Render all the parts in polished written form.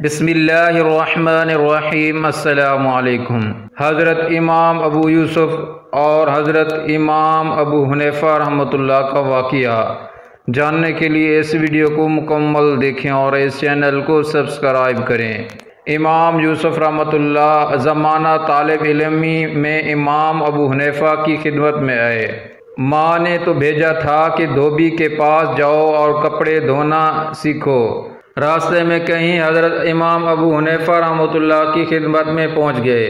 بسم اللہ الرحمن الرحیم۔ السلام علیکم۔ حضرت امام ابو یوسف اور حضرت امام ابو حنیفہ رحمۃ اللہ کا واقعہ جاننے کے لیے اس ویڈیو کو مکمل دیکھیں اور اس چینل کو سبسکرائب کریں۔ امام یوسف رحمۃ اللہ زمانہ طالب علمی میں امام ابو حنیفہ کی خدمت میں آئے۔ ماں نے تو بھیجا تھا کہ دھوبی کے پاس جاؤ اور کپڑے دھونا سیکھو۔ راستے میں کہیں حضرت امام ابو حنیفہ رحمۃ اللہ کی خدمت میں پہنچ گئے۔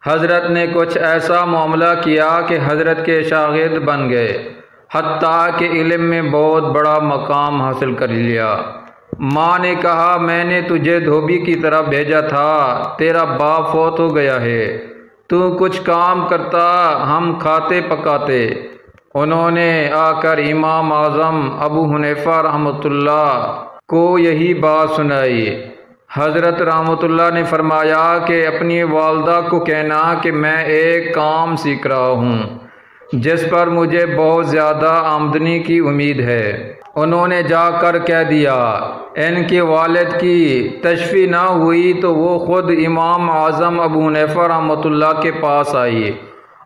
حضرت نے کچھ ایسا معاملہ کیا کہ حضرت کے شاگرد بن گئے، حتیٰ کہ علم میں بہت بڑا مقام حاصل کر لیا۔ ماں نے کہا، میں نے تجھے دھوبی کی طرف بھیجا تھا، تیرا باپ فوت ہو گیا ہے، تو کچھ کام کرتا، ہم کھاتے پکاتے۔ انہوں نے آ کر امام اعظم ابو حنیفہ رحمۃ اللہ کو یہی بات سنائی۔ حضرت رحمۃ اللہ نے فرمایا کہ اپنی والدہ کو کہنا کہ میں ایک کام سیکھ رہا ہوں جس پر مجھے بہت زیادہ آمدنی کی امید ہے۔ انہوں نے جا کر کہہ دیا۔ ان کے والد کی تشفی نہ ہوئی تو وہ خود امام اعظم ابو حنیفہ رحمۃ اللہ کے پاس آئی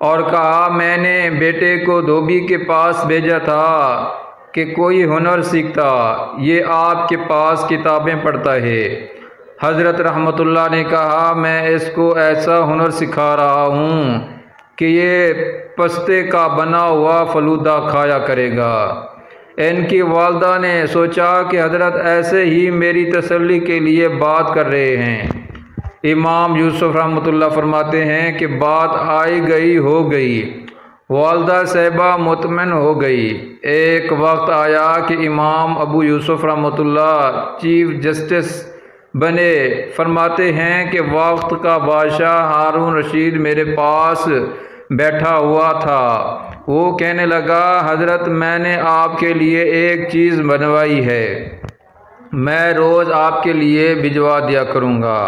اور کہا، میں نے بیٹے کو دھوبی کے پاس بھیجا تھا کہ کوئی ہنر سیکھتا، یہ آپ کے پاس کتابیں پڑھتا ہے۔ حضرت رحمۃ اللہ نے کہا، میں اس کو ایسا ہنر سکھا رہا ہوں کہ یہ پستے کا بنا ہوا فلودہ کھایا کرے گا۔ ان کی والدہ نے سوچا کہ حضرت ایسے ہی میری تسلی کے لیے بات کر رہے ہیں۔ امام یوسف رحمۃ اللہ فرماتے ہیں کہ بات آئی گئی ہو گئی، والدہ صاحبہ مطمئن ہو گئی۔ ایک وقت آیا کہ امام ابو یوسف رحمۃ اللہ چیف جسٹس بنے۔ فرماتے ہیں کہ وقت کا بادشاہ ہارون رشید میرے پاس بیٹھا ہوا تھا۔ وہ کہنے لگا، حضرت میں نے آپ کے لیے ایک چیز بنوائی ہے، میں روز آپ کے لیے بھجوا دیا کروں گا۔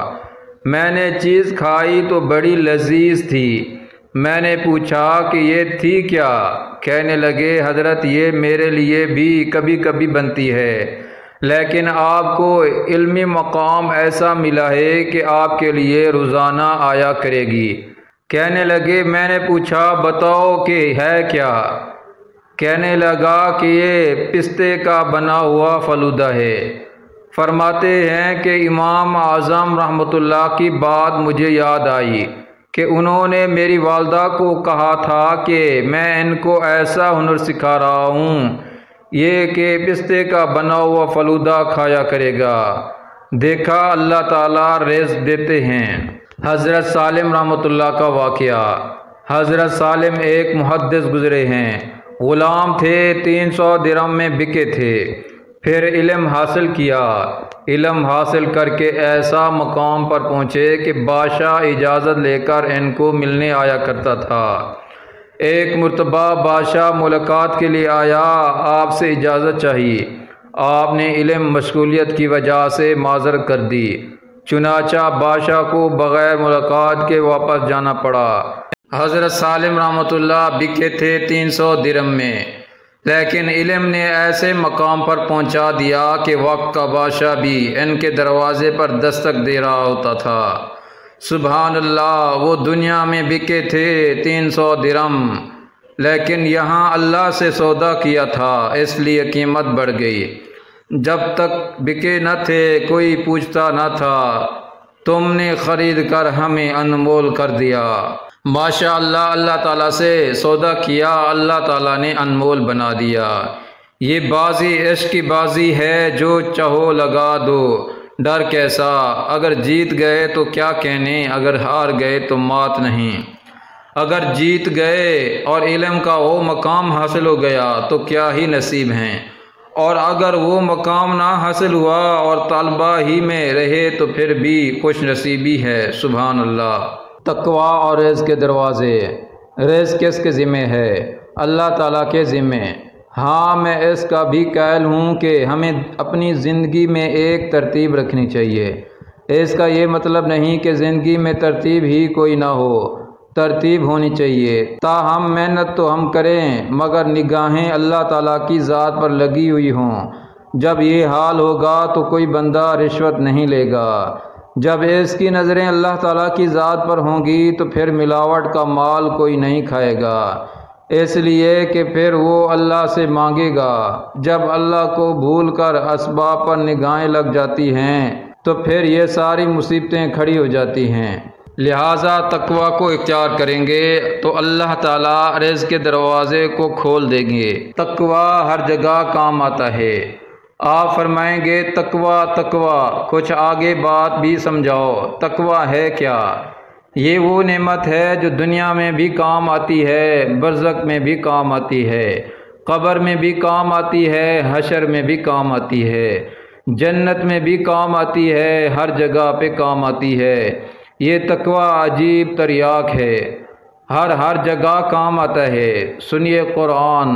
میں نے چیز کھائی تو بڑی لذیذ تھی۔ میں نے پوچھا کہ یہ تھی کیا؟ کہنے لگے، حضرت یہ میرے لیے بھی کبھی کبھی بنتی ہے، لیکن آپ کو علمی مقام ایسا ملا ہے کہ آپ کے لیے روزانہ آیا کرے گی۔ کہنے لگے، میں نے پوچھا بتاؤ کہ ہے کیا؟ کہنے لگا کہ یہ پستے کا بنا ہوا فلودہ ہے۔ فرماتے ہیں کہ امام اعظم رحمۃ اللہ کی بات مجھے یاد آئی کہ انہوں نے میری والدہ کو کہا تھا کہ میں ان کو ایسا ہنر سکھا رہا ہوں، یہ کہ پستے کا بنا ہوا فلودہ کھایا کرے گا۔ دیکھا اللہ تعالیٰ رزق دیتے ہیں۔ حضرت سالم رحمۃ اللہ کا واقعہ۔ حضرت سالم ایک محدث گزرے ہیں، غلام تھے، 300 درہم میں بکے تھے۔ پھر علم حاصل کیا، علم حاصل کر کے ایسا مقام پر پہنچے کہ بادشاہ اجازت لے کر ان کو ملنے آیا کرتا تھا۔ ایک مرتبہ بادشاہ ملاقات کے لیے آیا، آپ سے اجازت چاہیے۔ آپ نے علم مشغولیت کی وجہ سے معذرت کر دی، چنانچہ بادشاہ کو بغیر ملاقات کے واپس جانا پڑا۔ حضرت سالم رحمۃ اللہ بکے تھے 300 درہم میں، لیکن علم نے ایسے مقام پر پہنچا دیا کہ وقت کا بادشاہ بھی ان کے دروازے پر دستک دے رہا ہوتا تھا۔ سبحان اللہ، وہ دنیا میں بکے تھے 300 درہم، لیکن یہاں اللہ سے سودا کیا تھا، اس لیے قیمت بڑھ گئی۔ جب تک بکے نہ تھے کوئی پوچھتا نہ تھا، تم نے خرید کر ہمیں انمول کر دیا۔ ماشاء اللہ، اللہ تعالیٰ سے سودا کیا، اللہ تعالیٰ نے انمول بنا دیا۔ یہ بازی عشق کی بازی ہے، جو چاہو لگا دو، ڈر کیسا؟ اگر جیت گئے تو کیا کہنے، اگر ہار گئے تو مات نہیں۔ اگر جیت گئے اور علم کا وہ مقام حاصل ہو گیا تو کیا ہی نصیب ہیں، اور اگر وہ مقام نہ حاصل ہوا اور طلبہ ہی میں رہے تو پھر بھی خوش نصیبی ہے۔ سبحان اللہ۔ تقوی اور رزق کے دروازے۔ رزق کس کے ذمہ ہے؟ اللہ تعالیٰ کے ذمہ۔ ہاں، میں اس کا بھی قائل ہوں کہ ہمیں اپنی زندگی میں ایک ترتیب رکھنی چاہیے۔ اس کا یہ مطلب نہیں کہ زندگی میں ترتیب ہی کوئی نہ ہو، ترتیب ہونی چاہیے۔ تاہم محنت تو ہم کریں، مگر نگاہیں اللہ تعالیٰ کی ذات پر لگی ہوئی ہوں۔ جب یہ حال ہوگا تو کوئی بندہ رشوت نہیں لے گا۔ جب اس کی نظریں اللہ تعالیٰ کی ذات پر ہوں گی تو پھر ملاوٹ کا مال کوئی نہیں کھائے گا، اس لیے کہ پھر وہ اللہ سے مانگے گا۔ جب اللہ کو بھول کر اسباب پر نگاہیں لگ جاتی ہیں تو پھر یہ ساری مصیبتیں کھڑی ہو جاتی ہیں۔ لہٰذا تقوی کو اختیار کریں گے تو اللہ تعالیٰ رزق کے دروازے کو کھول دیں گے۔ تقوی ہر جگہ کام آتا ہے۔ آپ فرمائیں گے تقوی تقوی، کچھ آگے بات بھی سمجھاؤ، تقوی ہے کیا؟ یہ وہ نعمت ہے جو دنیا میں بھی کام آتی ہے، برزخ میں بھی کام آتی ہے، قبر میں بھی کام آتی ہے، حشر میں بھی کام آتی ہے، جنت میں بھی کام آتی ہے، ہر جگہ پہ کام آتی ہے۔ یہ تقوی عجیب تریاک ہے، ہر جگہ کام آتا ہے۔ سنیے قرآن۔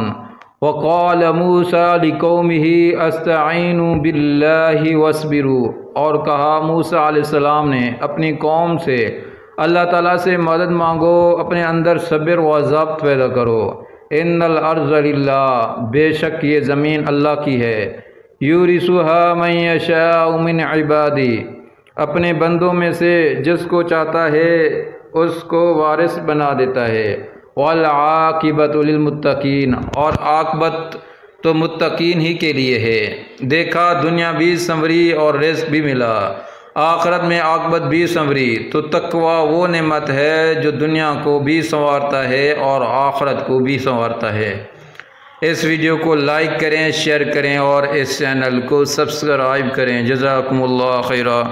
وَقَالَ مُوسَىٰ لِقَوْمِهِ اسْتَعِینُوا بِاللَّهِ وَاصْبِرُوا، اور کہا موسیٰ علیہ السلام نے اپنی قوم سے اللہ تعالیٰ سے مدد مانگو، اپنے اندر صبر و ضبط پیدا کرو۔ اِنَّ الْأَرْضَ لِلَّهِ، بے شک یہ زمین اللہ کی ہے، یورثها مَن یشاء مِنْ عِبَادِهِ، اپنے بندوں میں سے جس کو چاہتا ہے اس کو وارث بنا دیتا ہے۔ وَالْعَاقِبَةُ لِلْمُتَّقِينَ، اور عاقبت تو متقین ہی کے لیے ہے۔ دیکھا دنیا بھی سنوری اور رزق بھی ملا، آخرت میں عاقبت بھی سنوری۔ تو تقوی وہ نعمت ہے جو دنیا کو بھی سنوارتا ہے اور آخرت کو بھی سنوارتا ہے۔ اس ویڈیو کو لائک کریں، شیئر کریں اور اس چینل کو سبسکرائب کریں۔ جزاکم اللہ خیرا۔